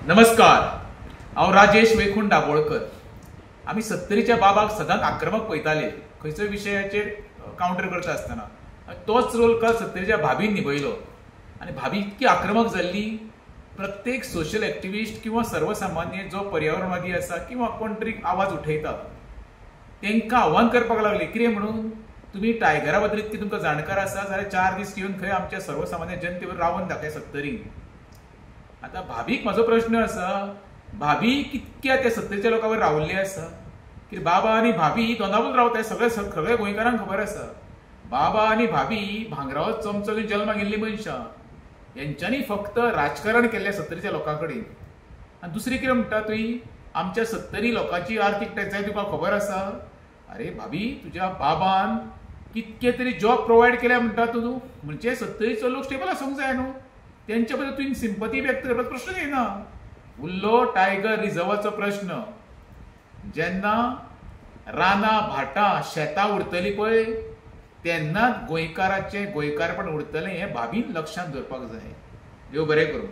नमस्कार, हांव राजेश वैकुंठ दाबोळकर। आमी 70च्या बाबाक सदांच आक्रमक पळयताले, खंयचोय विशयाचेर काउंटर करता आसतना। तोच रोल काल 70च्या भाभीन निभयलो आनी भाभी इतकी आक्रमक जाल्ली, प्रत्येक सोशल एक्टिविस्ट किंवा सर्वसामान्य जो पर्यावरणवादी आसा किंवा कोण तरी आवाज उठयता तांकां आव्हान करपाक लागली, कितें म्हणून तुम्ही टायगरा बद्दल इतकी तुमकां जाणकार आसा जाल्यार 4 दीस येवन खंय आमच्या सर्वसामान्य जनतेवर रावन दाखय 70क। आता भाभीक माझो प्रश्न आसा, भाभी कितक्या त्या 70च्या लोकांवर रावल्ली आसा? की बाबा आनी भाभी दोनावूच रावताय, सगळे गोंयकारांक खबर आसा। बाबा आनी भाभी भांगरावत चमचो घेवन जल्माक गेल्ली मनशां, यांच्यांनी फक्त राजकारण केल्ल्या 70च्या लोकांकडेन। आनी दुसरी कितें म्हणटा तुयी, आमच्या 70 लोकांची आर्थीक टंचाई तुका खबर आसा? अरे भाभी, तुज्या बाबान कितके तरी जॉब प्रोवायड केल्या म्हणटा तूं, म्हणजे 70चो लोक स्टेबल आसूंक जाय न्हू। त्यांच्या बद्दल तुवें सिंपथी व्यक्त करपाचो प्रश्न येना। उरलो टायगर रिझर्वाचो प्रश्न। जेन्ना रानां भाटां शेतां उरतलीं पळय, तेन्नाच गोंयकाराचें गोंयकारपण उरतलें हें भाभीन लक्षांत दवरपाक जाय। देव बरें करूं।